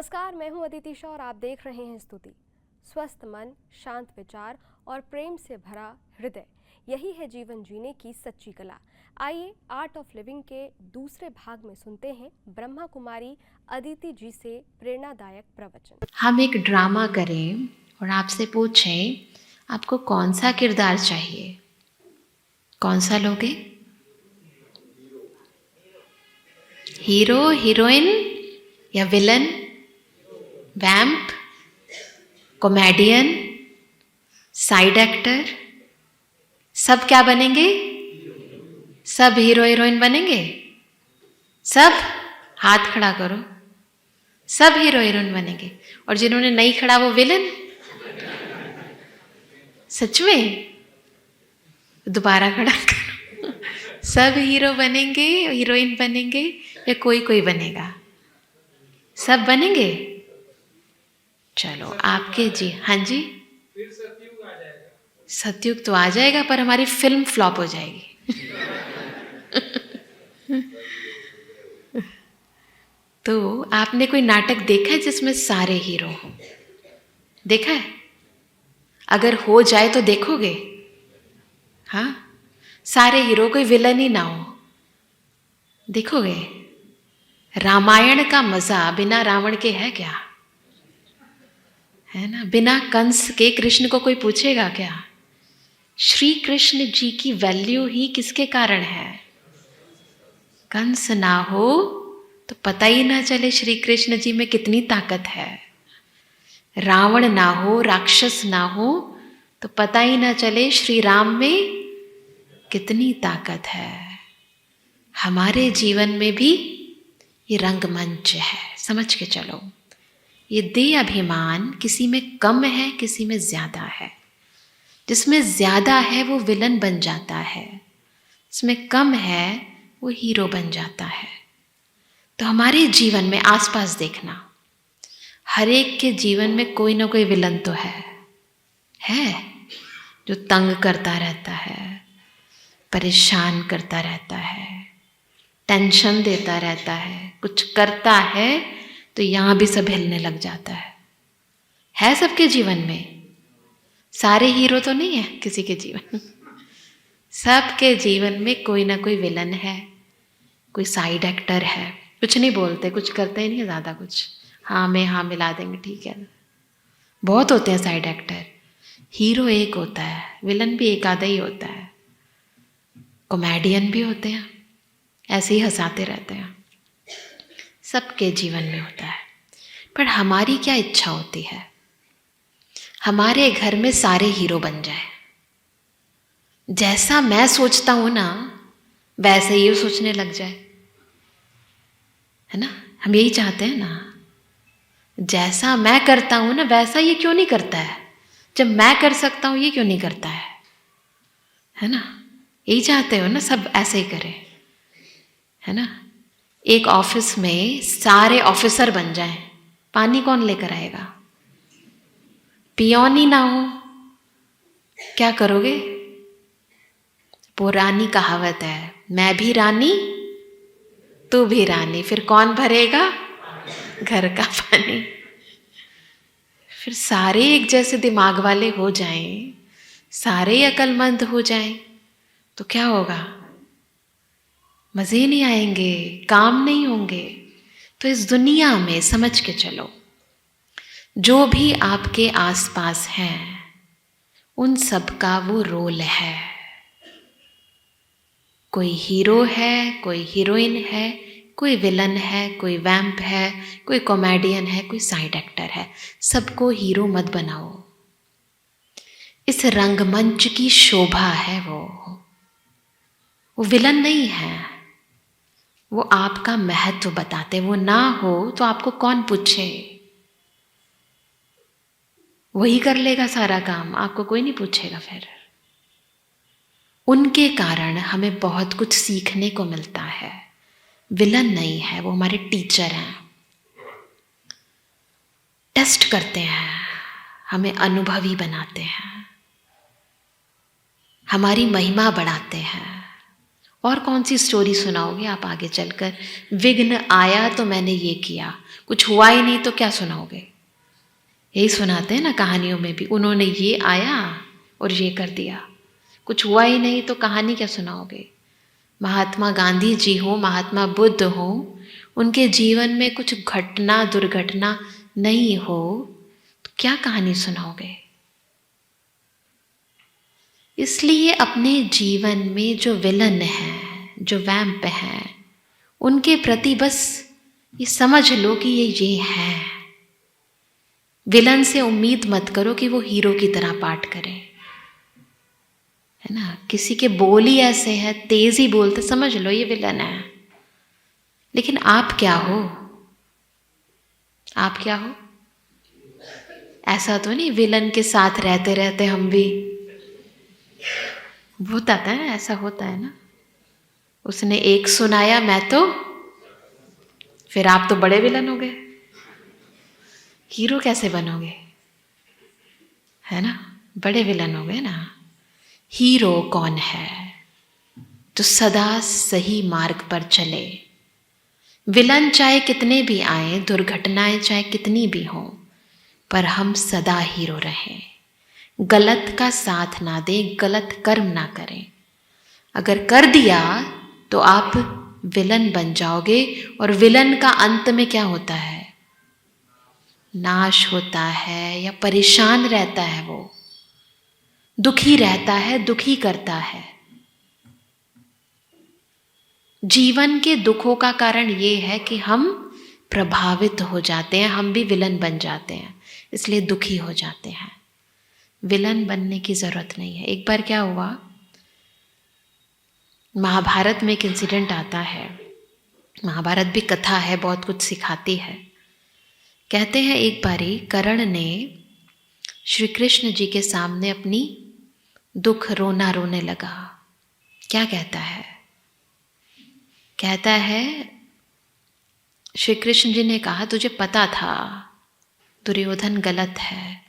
नमस्कार, मैं हूं अदिति शाह और आप देख रहे हैं स्तुति। स्वस्थ मन, शांत विचार और प्रेम से भरा हृदय, यही है जीवन जीने की सच्ची कला। आइए आर्ट ऑफ लिविंग के दूसरे भाग में सुनते हैं ब्रह्मा कुमारी अदिति जी से प्रेरणादायक प्रवचन। हम एक ड्रामा करें और आपसे पूछें आपको कौन सा किरदार चाहिए, कौन सा लोगे? हीरो, हीरोइन या विलन, वैम्प, कॉमेडियन, साइड एक्टर? सब क्या बनेंगे? सब हीरो हीरोइन बनेंगे? सब हाथ खड़ा करो। सब हीरो हीरोइन बनेंगे और जिन्होंने नहीं खड़ा वो विलन? सच में? दोबारा खड़ा करो। सब हीरो बनेंगे, हीरोइन बनेंगे या कोई कोई बनेगा? सब बनेंगे? चलो आपके जी। हाँ जी, फिर सतयुग आ जाएगा। सतयुग तो आ जाएगा पर हमारी फिल्म फ्लॉप हो जाएगी। तो आपने कोई नाटक देखा है जिसमें सारे हीरो हों? देखा है? अगर हो जाए तो देखोगे? हाँ, सारे हीरो, कोई विलन ही ना हो, देखोगे? रामायण का मजा बिना रावण के है क्या? है ना? बिना कंस के कृष्ण को कोई पूछेगा क्या? श्री कृष्ण जी की वैल्यू ही किसके कारण है? कंस ना हो तो पता ही ना चले श्री कृष्ण जी में कितनी ताकत है। रावण ना हो, राक्षस ना हो तो पता ही ना चले श्री राम में कितनी ताकत है। हमारे जीवन में भी ये रंगमंच है, समझ के चलो। ये देह अभिमान किसी में कम है, किसी में ज्यादा है। जिसमें ज्यादा है वो विलन बन जाता है, जिसमें कम है वो हीरो बन जाता है। तो हमारे जीवन में आसपास देखना, हर एक के जीवन में कोई ना कोई विलन तो है जो तंग करता रहता है, परेशान करता रहता है, टेंशन देता रहता है, कुछ करता है तो यहाँ भी सब हिलने लग जाता है सबके जीवन में। सारे हीरो तो नहीं है किसी के जीवन। सबके जीवन में कोई ना कोई विलन है, कोई साइड एक्टर है। कुछ नहीं बोलते, कुछ करते ही नहीं ज़्यादा कुछ, हाँ में हाँ मिला देंगे, ठीक है। बहुत होते हैं साइड एक्टर, हीरो एक होता है, विलन भी एक आधा ही होता है। कॉमेडियन भी होते हैं, ऐसे ही हंसाते रहते हैं। सबके जीवन में होता है। पर हमारी क्या इच्छा होती है? हमारे घर में सारे हीरो बन जाए। जैसा मैं सोचता हूं ना वैसे ही वो सोचने लग जाए, है ना? हम यही चाहते हैं ना। जैसा मैं करता हूं ना वैसा ये क्यों नहीं करता है? जब मैं कर सकता हूं ये क्यों नहीं करता है ना? यही चाहते हो ना सब ऐसे ही करें, है ना? एक ऑफिस में सारे ऑफिसर बन जाएं, पानी कौन लेकर आएगा? पियोन ही ना हो, क्या करोगे? पुरानी कहावत है, मैं भी रानी तू भी रानी, फिर कौन भरेगा घर का पानी? फिर सारे एक जैसे दिमाग वाले हो जाएं, सारे अक्लमंद हो जाएं तो क्या होगा? मज़े नहीं आएंगे, काम नहीं होंगे। तो इस दुनिया में समझ के चलो, जो भी आपके आसपास हैं उन सब का वो रोल है। कोई हीरो है, कोई हीरोइन है, कोई विलन है, कोई वैम्प है, कोई कॉमेडियन है, कोई साइड एक्टर है। सबको हीरो मत बनाओ। इस रंगमंच की शोभा है वो विलन नहीं है। वो आपका महत्व बताते। वो ना हो तो आपको कौन पूछे? वही कर लेगा सारा काम, आपको कोई नहीं पूछेगा। फिर उनके कारण हमें बहुत कुछ सीखने को मिलता है। विलन नहीं है, वो हमारे टीचर हैं, टेस्ट करते हैं, हमें अनुभवी बनाते हैं, हमारी महिमा बढ़ाते हैं। और कौन सी स्टोरी सुनाओगे आप आगे चलकर? विघ्न आया तो मैंने ये किया, कुछ हुआ ही नहीं तो क्या सुनाओगे? यही सुनाते हैं ना कहानियों में भी, उन्होंने ये आया और ये कर दिया। कुछ हुआ ही नहीं तो कहानी क्या सुनाओगे? महात्मा गांधी जी हो, महात्मा बुद्ध हो, उनके जीवन में कुछ घटना दुर्घटना नहीं हो तो क्या कहानी सुनाओगे? इसलिए अपने जीवन में जो विलन है, जो वैम्प है, उनके प्रति बस ये समझ लो कि ये है। विलन से उम्मीद मत करो कि वो हीरो की तरह पाठ करे, है ना। किसी के बोल ही ऐसे हैं, तेज ही बोलते, समझ लो ये विलन है। लेकिन आप क्या हो? आप क्या हो? ऐसा तो नहीं विलन के साथ रहते रहते हम भी, होता है ना, ऐसा होता है ना। उसने एक सुनाया मैं तो, फिर आप तो बड़े विलन हो गए। हीरो कैसे बनोगे? है ना, बड़े विलन हो गए ना। हीरो कौन है? जो सदा सही मार्ग पर चले। विलन चाहे कितने भी आए, दुर्घटनाएं चाहे कितनी भी हों, पर हम सदा हीरो रहें। गलत का साथ ना दें, गलत कर्म ना करें। अगर कर दिया तो आप विलन बन जाओगे, और विलन का अंत में क्या होता है? नाश होता है, या परेशान रहता है, वो दुखी रहता है, दुखी करता है। जीवन के दुखों का कारण ये है कि हम प्रभावित हो जाते हैं, हम भी विलन बन जाते हैं, इसलिए दुखी हो जाते हैं। विलन बनने की जरूरत नहीं है। एक बार क्या हुआ, महाभारत में एक इंसिडेंट आता है। महाभारत भी कथा है, बहुत कुछ सिखाती है। कहते हैं एक बारी कर्ण ने श्री कृष्ण जी के सामने अपनी दुख रोना रोने लगा। क्या कहता है? कहता है श्री कृष्ण जी ने कहा, तुझे पता था दुर्योधन गलत है,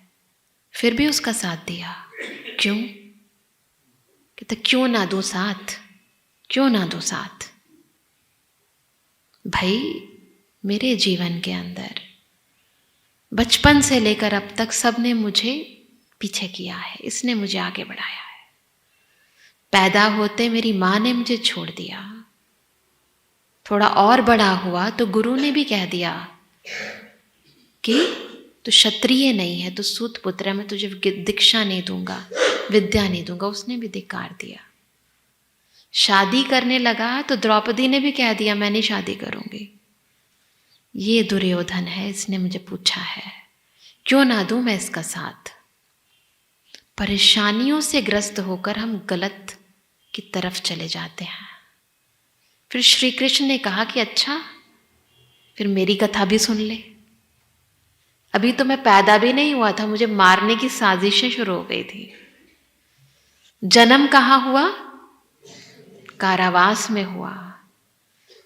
फिर भी उसका साथ दिया, क्यों? कहता क्यों ना दूं साथ, क्यों ना दूं साथ। भाई मेरे जीवन के अंदर बचपन से लेकर अब तक सबने मुझे पीछे किया है, इसने मुझे आगे बढ़ाया है। पैदा होते मेरी माँ ने मुझे छोड़ दिया, थोड़ा और बड़ा हुआ तो गुरु ने भी कह दिया कि तू क्षत्रिय नहीं है, तू सूत पुत्र है, मैं तुझे दीक्षा नहीं दूंगा, विद्या नहीं दूंगा, उसने भी धिक्कार दिया। शादी करने लगा तो द्रौपदी ने भी कह दिया मैं नहीं शादी करूंगी। ये दुर्योधन है, इसने मुझे पूछा है, क्यों ना दूं मैं इसका साथ। परेशानियों से ग्रस्त होकर हम गलत की तरफ चले जाते हैं। फिर श्री कृष्ण ने कहा कि अच्छा फिर मेरी कथा भी सुन ले। अभी तो मैं पैदा भी नहीं हुआ था, मुझे मारने की साजिशें शुरू हो गई थी। जन्म कहाँ हुआ? कारावास में हुआ।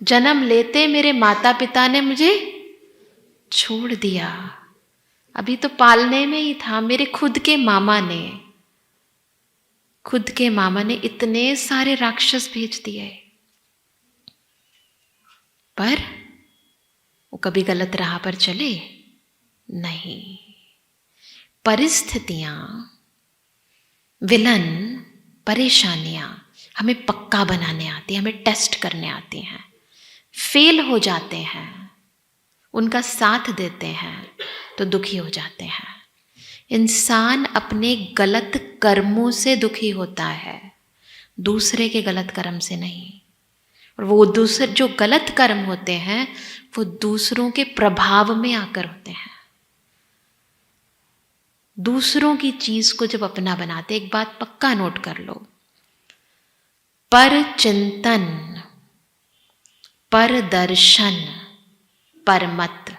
जन्म लेते मेरे माता पिता ने मुझे छोड़ दिया। अभी तो पालने में ही था। मेरे खुद के मामा ने इतने सारे राक्षस भेज दिए, पर वो कभी गलत राह पर चले नहीं। परिस्थितियां, विलन, परेशानियां हमें पक्का बनाने आती हैं, हमें टेस्ट करने आती हैं। फेल हो जाते हैं, उनका साथ देते हैं तो दुखी हो जाते हैं। इंसान अपने गलत कर्मों से दुखी होता है, दूसरे के गलत कर्म से नहीं। और वो दूसरे जो गलत कर्म होते हैं वो दूसरों के प्रभाव में आकर होते हैं। दूसरों की चीज को जब अपना बनाते, एक बात पक्का नोट कर लो, पर चिंतन, पर दर्शन, पर मत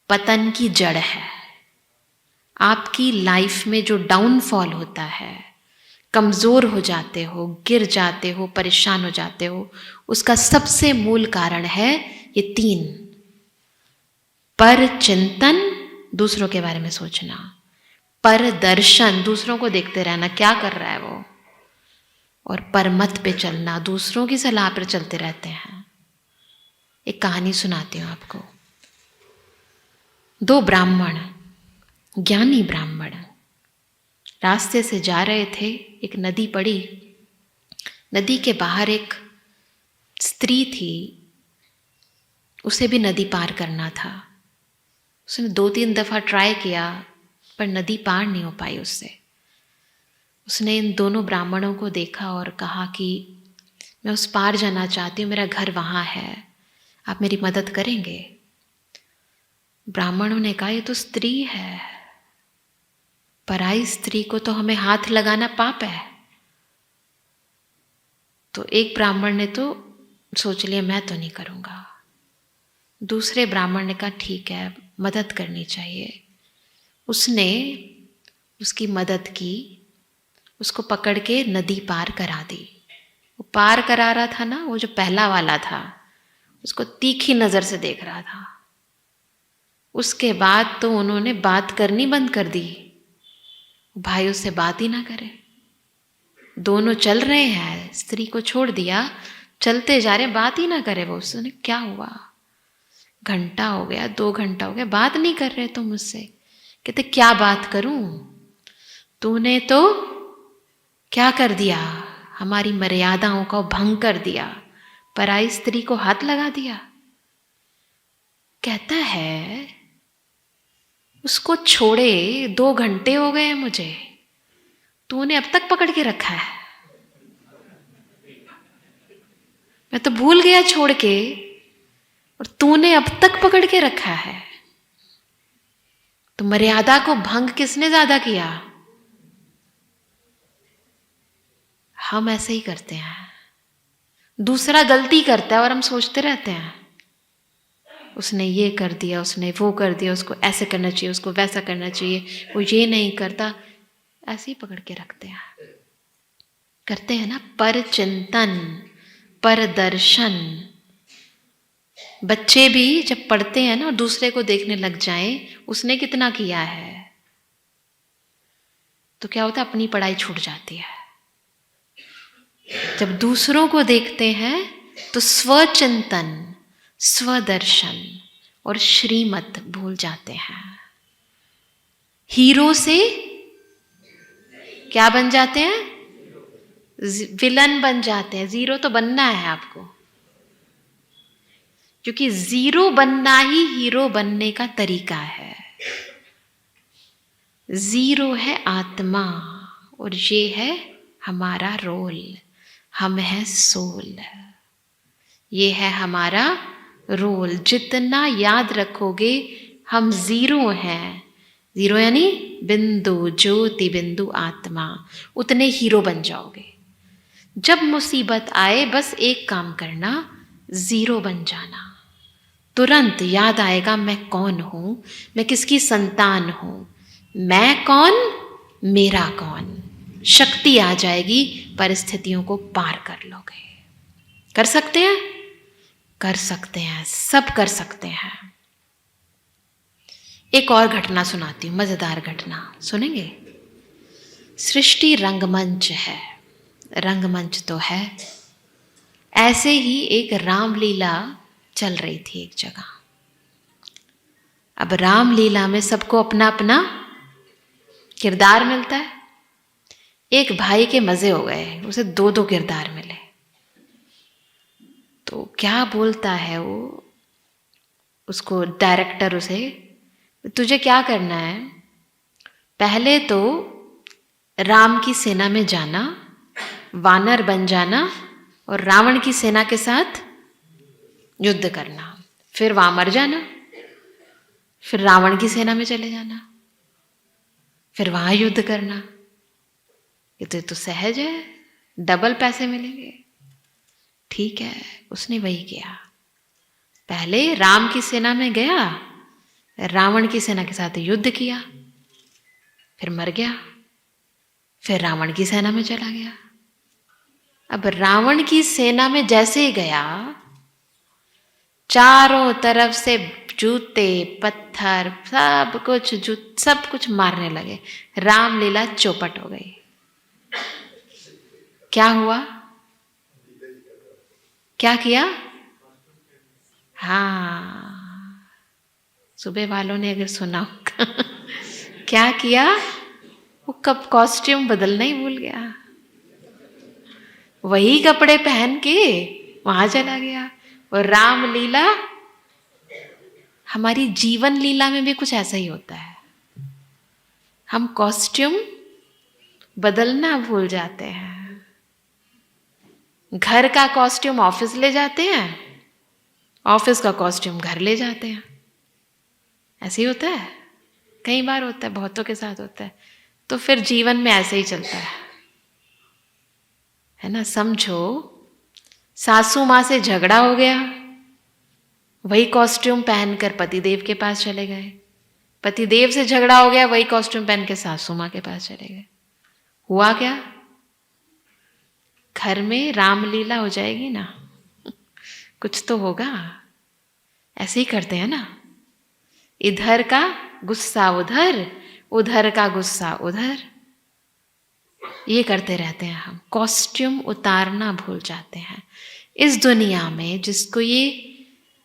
पतन की जड़ है। आपकी लाइफ में जो डाउनफॉल होता है, कमजोर हो जाते हो, गिर जाते हो, परेशान हो जाते हो, उसका सबसे मूल कारण है ये 3। पर चिंतन, दूसरों के बारे में सोचना, पर दर्शन, दूसरों को देखते रहना क्या कर रहा है वो, और परमत पे चलना, दूसरों की सलाह पर चलते रहते हैं। एक कहानी सुनाती हूँ आपको। दो ब्राह्मण, ज्ञानी ब्राह्मण रास्ते से जा रहे थे। एक नदी पड़ी, नदी के बाहर एक स्त्री थी, उसे भी नदी पार करना था। उसने 2-3 दफ़ा ट्राई किया पर नदी पार नहीं हो पाई उससे। उसने इन दोनों ब्राह्मणों को देखा और कहा कि मैं उस पार जाना चाहती हूँ, मेरा घर वहाँ है, आप मेरी मदद करेंगे? ब्राह्मणों ने कहा ये तो स्त्री है, पराई स्त्री को तो हमें हाथ लगाना पाप है। तो एक ब्राह्मण ने तो सोच लिया मैं तो नहीं करूँगा। दूसरे ब्राह्मण ने कहा ठीक है, मदद करनी चाहिए। उसने उसकी मदद की, उसको पकड़ के नदी पार करा दी। वो पार करा रहा था ना, वो जो पहला वाला था उसको तीखी नज़र से देख रहा था। उसके बाद तो उन्होंने बात करनी बंद कर दी, भाई उससे बात ही ना करे। दोनों चल रहे हैं, स्त्री को छोड़ दिया, चलते जा रहे, बात ही ना करे वो। उसने क्या हुआ, घंटा हो गया, 2 घंटा हो गया, बात नहीं कर रहे तुम मुझसे। कहते क्या बात करूं, तूने तो क्या कर दिया, हमारी मर्यादाओं का भंग कर दिया, पराई स्त्री को हाथ लगा दिया। कहता है उसको छोड़े 2 घंटे हो गए हैं मुझे, तूने अब तक पकड़ के रखा है। मैं तो भूल गया छोड़ के, और तूने अब तक पकड़ के रखा है। तो मर्यादा को भंग किसने ज्यादा किया? हम ऐसे ही करते हैं। दूसरा गलती करता है और हम सोचते रहते हैं उसने ये कर दिया, उसने वो कर दिया, उसको ऐसे करना चाहिए, उसको वैसा करना चाहिए, वो ये नहीं करता, ऐसे ही पकड़ के रखते हैं। करते हैं ना पर चिंतन, पर दर्शन। बच्चे भी जब पढ़ते हैं ना और दूसरे को देखने लग जाएं, उसने कितना किया है, तो क्या होता है, अपनी पढ़ाई छूट जाती है। जब दूसरों को देखते हैं तो स्वचिंतन, स्वदर्शन और श्रीमत भूल जाते हैं। हीरो से क्या बन जाते हैं? विलन बन जाते हैं। जीरो तो बनना है आपको, क्योंकि जीरो बनना ही हीरो बनने का तरीका है। जीरो है आत्मा और ये है हमारा रोल, हम हैं सोल, ये है हमारा रोल। जितना याद रखोगे हम जीरो हैं, जीरो यानी बिंदु, ज्योति बिंदु आत्मा, उतने हीरो बन जाओगे। जब मुसीबत आए बस एक काम करना, जीरो बन जाना। तुरंत याद आएगा मैं कौन हूं, मैं किसकी संतान हूं, मैं कौन, मेरा कौन। शक्ति आ जाएगी, परिस्थितियों को पार कर लोगे। कर सकते हैं? कर सकते हैं, सब कर सकते हैं। एक और घटना सुनाती हूं, मजेदार घटना, सुनेंगे? सृष्टि रंगमंच है, रंगमंच तो है। ऐसे ही एक रामलीला चल रही थी एक जगह। अब रामलीला में सबको अपना अपना किरदार मिलता है। एक भाई के मजे हो गए, उसे 2-2 किरदार मिले। तो क्या बोलता है वो, उसको डायरेक्टर उसे, तुझे क्या करना है, पहले तो राम की सेना में जाना, वानर बन जाना और रावण की सेना के साथ युद्ध करना, फिर वहां मर जाना, फिर रावण की सेना में चले जाना, फिर वहां युद्ध करना। ये तो सहज है, डबल पैसे मिलेंगे। ठीक है, उसने वही किया। पहले राम की सेना में गया, रावण की सेना के साथ युद्ध किया, फिर मर गया, फिर रावण की सेना में चला गया। अब रावण की सेना में जैसे ही गया, चारों तरफ से जूते पत्थर सब कुछ मारने लगे। रामलीला चौपट हो गई। क्या हुआ, क्या किया? हाँ, सुबह वालों ने अगर सुना होगा क्या किया, वो कब कॉस्ट्यूम बदलना ही भूल गया, वही कपड़े पहन के वहां चला गया। और रामलीला, हमारी जीवन लीला में भी कुछ ऐसा ही होता है। हम कॉस्ट्यूम बदलना भूल जाते हैं। घर का कॉस्ट्यूम ऑफिस ले जाते हैं, ऑफिस का कॉस्ट्यूम घर ले जाते हैं। ऐसे ही होता है, कई बार होता है, बहुतों के साथ होता है। तो फिर जीवन में ऐसे ही चलता है ना। समझो सासू माँ से झगड़ा हो गया, वही कॉस्ट्यूम पहनकर पतिदेव के पास चले गए। पतिदेव से झगड़ा हो गया, वही कॉस्ट्यूम पहन के सासू माँ के पास चले गए। हुआ क्या? घर में रामलीला हो जाएगी ना, कुछ तो होगा। ऐसे ही करते हैं ना, इधर का गुस्सा उधर, उधर का गुस्सा उधर, ये करते रहते हैं हम। कॉस्ट्यूम उतारना भूल जाते हैं इस दुनिया में, जिसको ये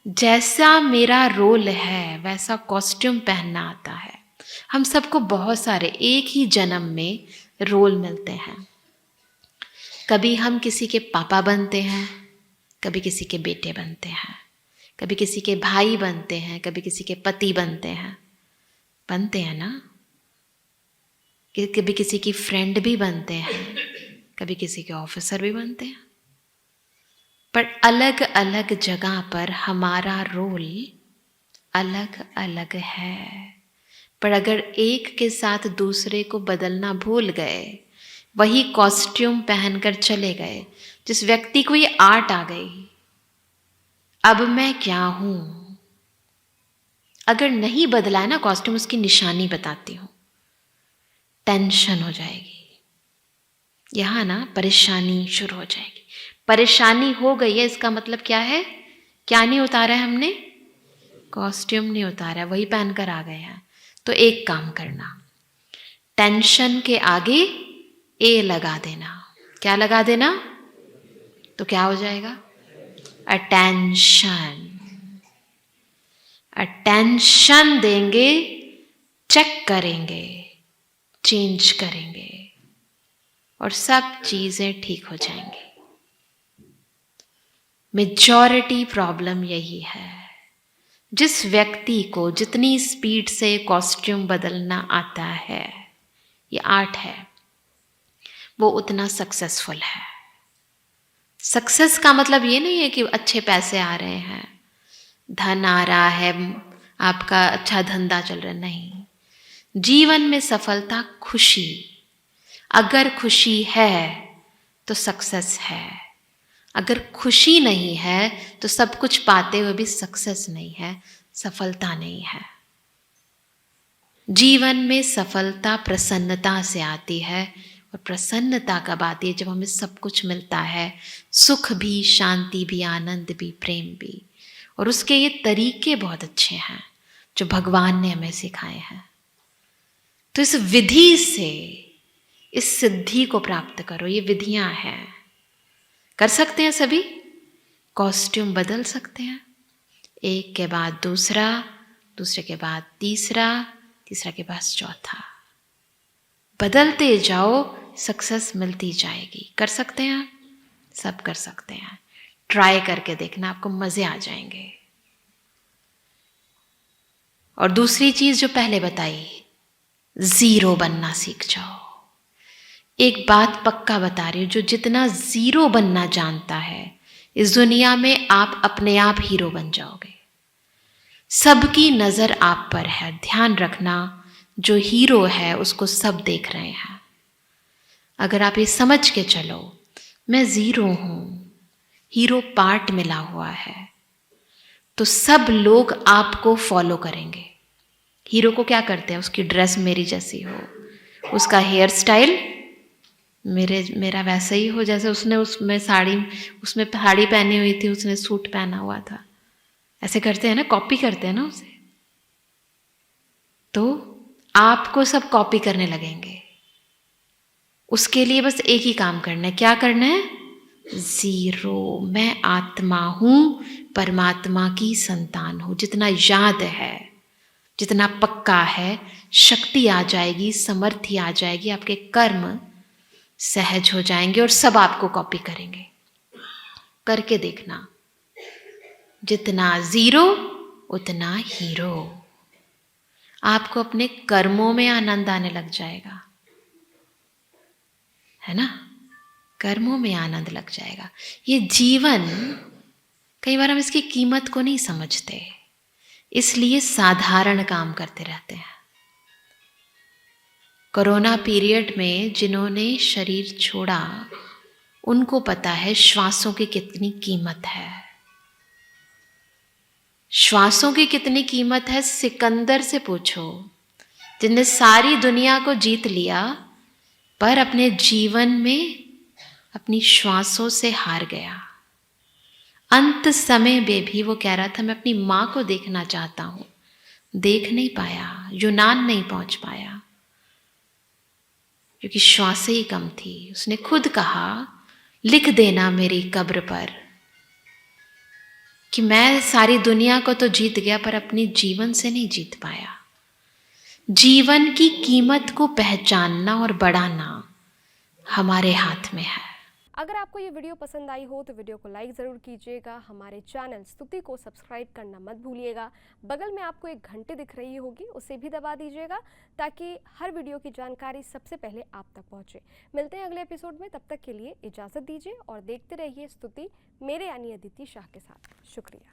जैसा मेरा रोल है वैसा कॉस्ट्यूम पहनना आता है। हम सबको बहुत सारे एक ही जन्म में रोल मिलते हैं। कभी हम किसी के पापा बनते हैं, कभी किसी के बेटे बनते हैं, कभी किसी के भाई बनते हैं, कभी किसी के पति बनते हैं ना। कभी किसी की फ्रेंड भी बनते हैं, कभी किसी के ऑफिसर भी बनते हैं। पर अलग अलग जगह पर हमारा रोल अलग अलग है। पर अगर एक के साथ दूसरे को बदलना भूल गए, वही कॉस्ट्यूम पहनकर चले गए, जिस व्यक्ति को ये आर्ट आ गई, अब मैं क्या हूं, अगर नहीं बदला है ना कॉस्ट्यूम, उसकी निशानी बताती हूं। टेंशन हो जाएगी, यहां ना परेशानी शुरू हो जाएगी। परेशानी हो गई है, इसका मतलब क्या है? क्या नहीं उतारा है हमने? कॉस्ट्यूम नहीं उतारा, वही पहनकर आ गए हैं। तो एक काम करना, टेंशन के आगे ए लगा देना। क्या लगा देना? तो क्या हो जाएगा? अटेंशन। अटेंशन देंगे, चेक करेंगे, चेंज करेंगे और सब चीजें ठीक हो जाएंगी। मेजॉरिटी प्रॉब्लम यही है। जिस व्यक्ति को जितनी स्पीड से कॉस्ट्यूम बदलना आता है, ये आर्ट है, वो उतना सक्सेसफुल है। सक्सेस का मतलब ये नहीं है कि अच्छे पैसे आ रहे हैं, धन आ रहा है, आपका अच्छा धंधा चल रहा है, नहीं। जीवन में सफलता खुशी, अगर खुशी है तो सक्सेस है। अगर खुशी नहीं है तो सब कुछ पाते हुए भी सक्सेस नहीं है, सफलता नहीं है। जीवन में सफलता प्रसन्नता से आती है, और प्रसन्नता कब आती है? जब हमें सब कुछ मिलता है, सुख भी, शांति भी, आनंद भी, प्रेम भी। और उसके ये तरीके बहुत अच्छे हैं जो भगवान ने हमें सिखाए हैं। तो इस विधि से इस सिद्धि को प्राप्त करो। ये विधियां हैं, कर सकते हैं सभी। कॉस्ट्यूम बदल सकते हैं, एक के बाद दूसरा, दूसरे के बाद तीसरा, तीसरा के बाद चौथा। बदलते जाओ, सक्सेस मिलती जाएगी। कर सकते हैं, सब कर सकते हैं। ट्राई करके देखना, आपको मजे आ जाएंगे। और दूसरी चीज जो पहले बताई, जीरो बनना सीख जाओ। एक बात पक्का बता रही हूं, जो जितना जीरो बनना जानता है, इस दुनिया में आप अपने आप हीरो बन जाओगे। सबकी नजर आप पर है, ध्यान रखना। जो हीरो है उसको सब देख रहे हैं। अगर आप ये समझ के चलो, मैं जीरो हूं, हीरो पार्ट मिला हुआ है, तो सब लोग आपको फॉलो करेंगे। हीरो को क्या करते हैं? उसकी ड्रेस मेरी जैसी हो, उसका हेयर स्टाइल मेरा वैसा ही हो, जैसे उसमें साड़ी पहनी हुई थी, उसने सूट पहना हुआ था। ऐसे करते हैं ना, कॉपी करते हैं ना उसे। तो आपको सब कॉपी करने लगेंगे। उसके लिए बस एक ही काम करना है। क्या करना है? जीरो। मैं आत्मा हूं, परमात्मा की संतान हूं। जितना याद है जितना पक्का है, शक्ति आ जाएगी, समर्थि आ जाएगी, आपके कर्म सहज हो जाएंगे और सब आपको कॉपी करेंगे। करके देखना, जितना जीरो उतना हीरो। आपको अपने कर्मों में आनंद आने लग जाएगा, है ना? कर्मों में आनंद लग जाएगा। ये जीवन, कई बार हम इसकी कीमत को नहीं समझते, इसलिए साधारण काम करते रहते हैं। कोरोना पीरियड में जिन्होंने शरीर छोड़ा, उनको पता है श्वासों की कितनी कीमत है। श्वासों की कितनी कीमत है, सिकंदर से पूछो, जिसने सारी दुनिया को जीत लिया पर अपने जीवन में अपनी श्वासों से हार गया। अंत समय में भी वो कह रहा था मैं अपनी माँ को देखना चाहता हूँ, देख नहीं पाया, यूनान नहीं पहुंच पाया क्योंकि श्वासें ही कम थी। उसने खुद कहा, लिख देना मेरी कब्र पर कि मैं सारी दुनिया को तो जीत गया पर अपनी जीवन से नहीं जीत पाया। जीवन की कीमत को पहचानना और बढ़ाना हमारे हाथ में है। अगर आपको ये वीडियो पसंद आई हो तो वीडियो को लाइक ज़रूर कीजिएगा। हमारे चैनल स्तुति को सब्सक्राइब करना मत भूलिएगा। बगल में आपको एक घंटी दिख रही होगी, उसे भी दबा दीजिएगा ताकि हर वीडियो की जानकारी सबसे पहले आप तक पहुंचे। मिलते हैं अगले एपिसोड में, तब तक के लिए इजाज़त दीजिए और देखते रहिए स्तुति मेरे यानी अदिति शाह के साथ। शुक्रिया।